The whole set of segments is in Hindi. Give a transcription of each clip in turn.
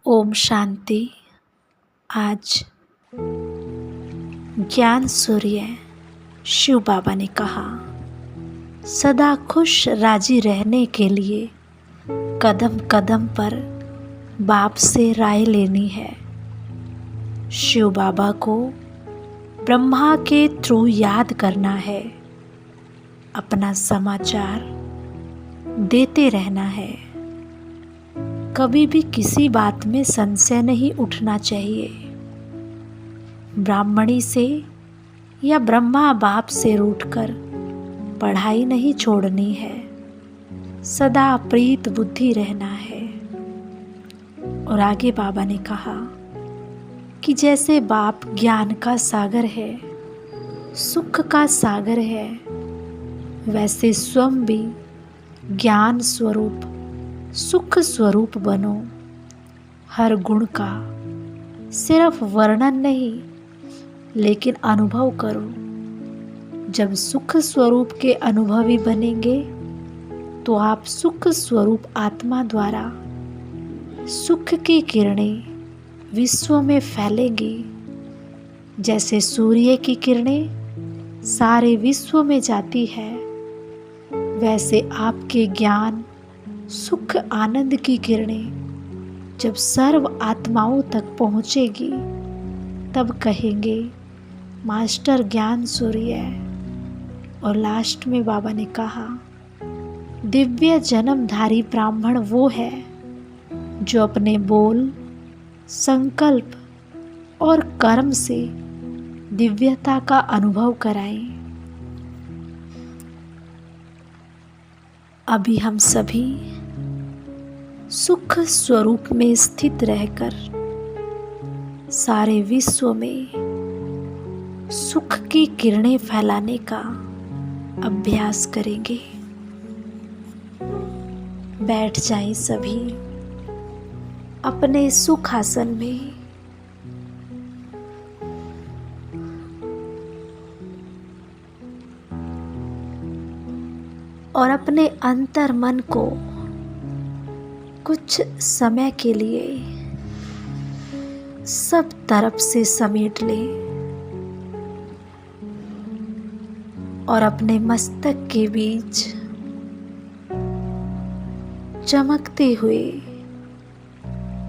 ओम शांति। आज ज्ञान सूर्य शिव बाबा ने कहा, सदा खुश राजी रहने के लिए कदम कदम पर बाप से राय लेनी है। शिव बाबा को ब्रह्मा के थ्रू याद करना है, अपना समाचार देते रहना है। कभी भी किसी बात में संशय नहीं उठना चाहिए। ब्राह्मणी से या ब्रह्मा बाप से रूठकर पढ़ाई नहीं छोड़नी है, सदा प्रीत बुद्धि रहना है। और आगे बाबा ने कहा कि जैसे बाप ज्ञान का सागर है, सुख का सागर है, वैसे स्वयं भी ज्ञान स्वरूप सुख स्वरूप बनो। हर गुण का सिर्फ वर्णन नहीं, लेकिन अनुभव करो। जब सुख स्वरूप के अनुभवी बनेंगे तो आप सुख स्वरूप आत्मा द्वारा सुख की किरणें विश्व में फैलेंगी। जैसे सूर्य की किरणें सारे विश्व में जाती है, वैसे आपके ज्ञान सुख आनंद की किरणें जब सर्व आत्माओं तक पहुँचेगी, तब कहेंगे मास्टर ज्ञान सूर्य। और लास्ट में बाबा ने कहा, दिव्य जन्मधारी ब्राह्मण वो है जो अपने बोल, संकल्प और कर्म से दिव्यता का अनुभव कराए। अभी हम सभी सुख स्वरूप में स्थित रहकर सारे विश्व में सुख की किरणें फैलाने का अभ्यास करेंगे। बैठ जाएं सभी अपने सुख आसन में। और अपने अंतर मन को कुछ समय के लिए सब तरफ से समेट ले और अपने मस्तक के बीच चमकते हुए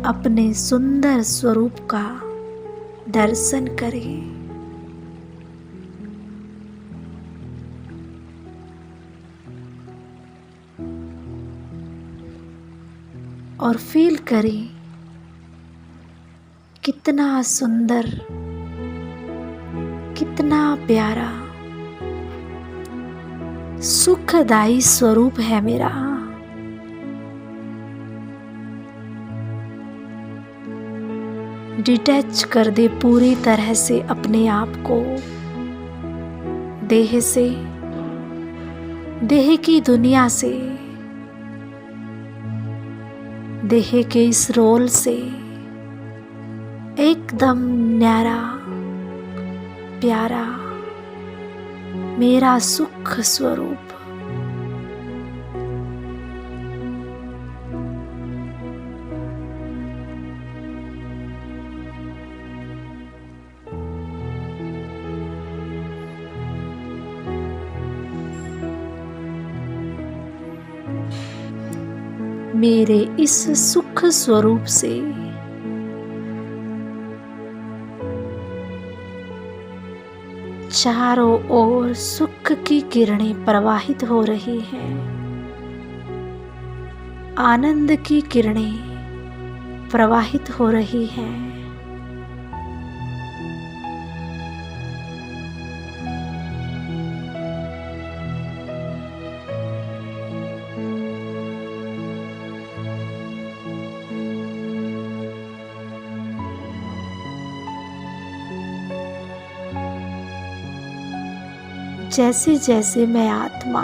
अपने सुंदर स्वरूप का दर्शन करें। और फील करें कितना सुंदर, कितना प्यारा सुखदायी स्वरूप है मेरा। डिटैच कर दे पूरी तरह से अपने आप को देह से, देह की दुनिया से, देह के इस रोल से। एकदम न्यारा प्यारा मेरा सुख स्वरूप। मेरे इस सुख स्वरूप से चारों ओर सुख की किरणें प्रवाहित हो रही हैं। आनंद की किरणें प्रवाहित हो रही हैं। जैसे जैसे मैं आत्मा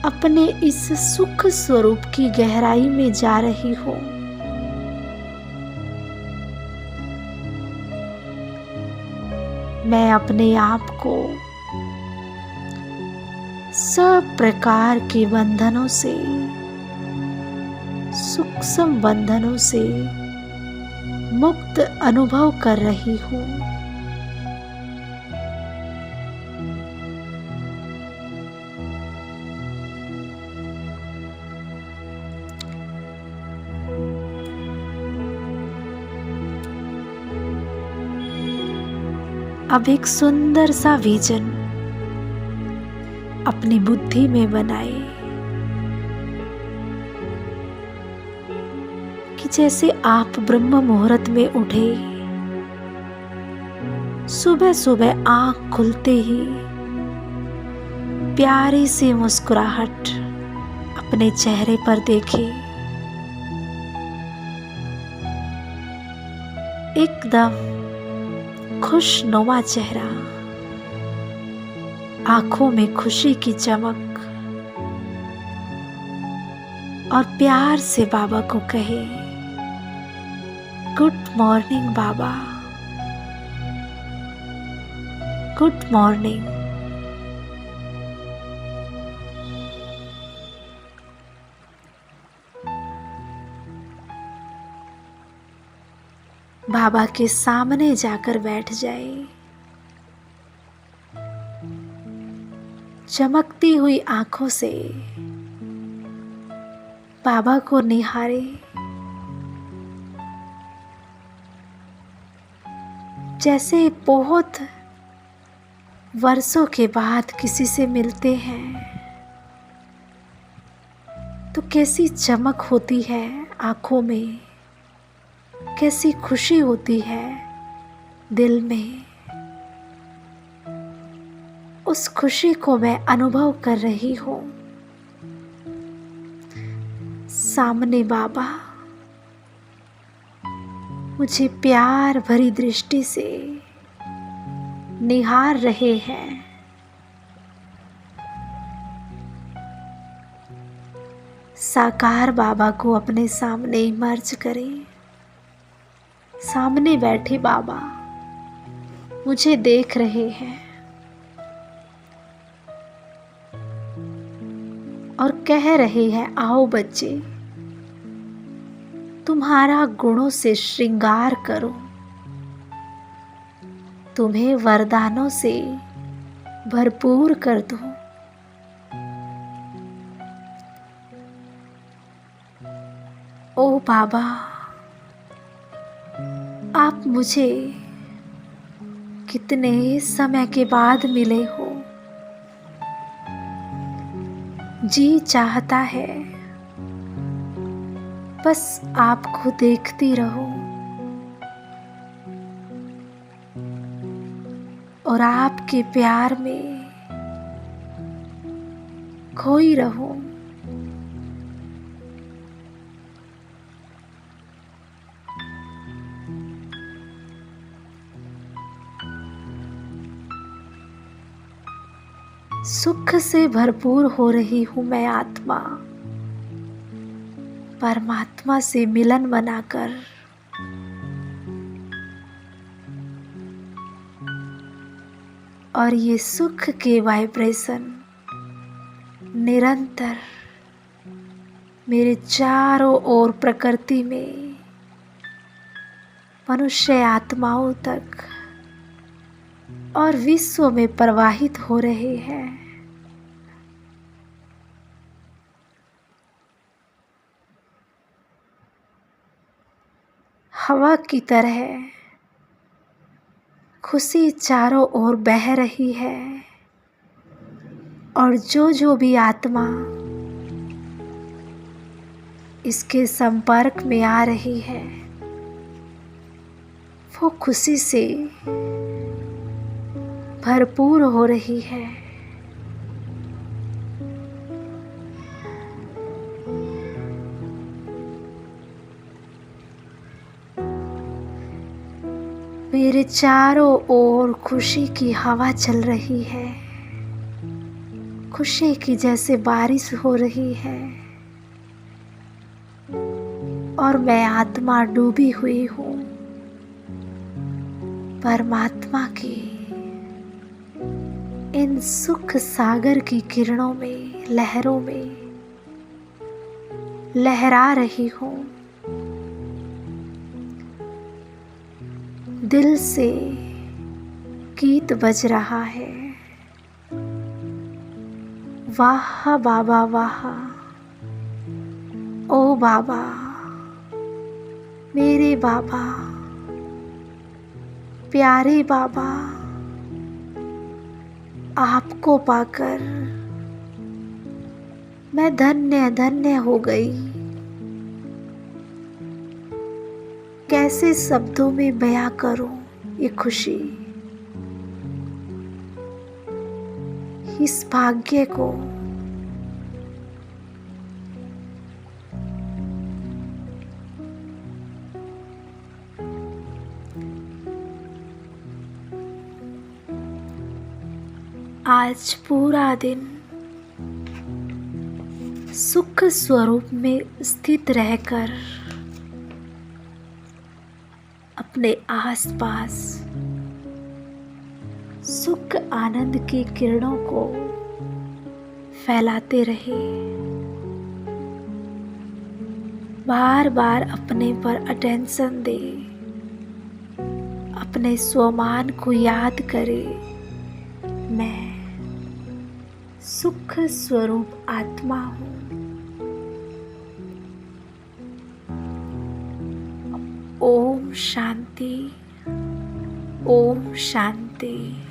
अपने इस सुख स्वरूप की गहराई में जा रही हूँ, मैं अपने आप को सब प्रकार के बंधनों से सूक्ष्म बंधनों से मुक्त अनुभव कर रही हूँ। अब एक सुंदर सा विजन अपनी बुद्धि में बनाए कि जैसे आप ब्रह्म मुहूर्त में उठे, सुबह सुबह आंख खुलते ही प्यारी सी मुस्कुराहट अपने चेहरे पर देखे। एकदम खुशनुमा चेहरा, आंखों में खुशी की चमक, और प्यार से बाबा को कहे, गुड मॉर्निंग बाबा, गुड मॉर्निंग। बाबा के सामने जाकर बैठ जाए, चमकती हुई आंखों से बाबा को निहारे, जैसे बहुत वर्षों के बाद किसी से मिलते हैं तो कैसी चमक होती है आंखों में, कैसी खुशी होती है दिल में। उस खुशी को मैं अनुभव कर रही हूँ। सामने बाबा मुझे प्यार भरी दृष्टि से निहार रहे हैं। साकार बाबा को अपने सामने इमर्ज करें। सामने बैठे बाबा मुझे देख रहे हैं और कह रहे हैं, आओ बच्चे, तुम्हारा गुणों से श्रृंगार करो, तुम्हें वरदानों से भरपूर कर दूं। ओ बाबा, आप मुझे कितने समय के बाद मिले हो। जी चाहता है बस आपको देखती रहूं और आपके प्यार में खोई रहूं। सुख से भरपूर हो रही हूँ मैं आत्मा, परमात्मा से मिलन बनाकर। और ये सुख के वाइब्रेशन निरंतर मेरे चारों ओर प्रकृति में मनुष्य आत्माओं तक और विश्व में प्रवाहित हो रहे हैं। हवा की तरह खुशी चारों ओर बह रही है और जो भी आत्मा इसके संपर्क में आ रही है वो खुशी से भरपूर हो रही है। मेरे चारों ओर खुशी की हवा चल रही है, खुशी की जैसे बारिश हो रही है और मैं आत्मा डूबी हुई हूँ परमात्मा की इन सुख सागर की किरणों में, लहरों में लहरा रही हूँ। दिल से गीत बज रहा है, वाह बाबा वाह, ओ बाबा मेरे बाबा, प्यारे बाबा, आपको पाकर मैं धन्य धन्य हो गई। कैसे शब्दों में बयां करूं ये खुशी, इस भाग्य को। आज पूरा दिन सुख स्वरूप में स्थित रहकर अपने आसपास सुख आनंद की किरणों को फैलाते रहे। बार बार अपने पर अटेंशन दे, अपने स्वमान को याद करे। मैं सुख स्वरूप आत्मा हूँ। ओम शांति, ओम शांति।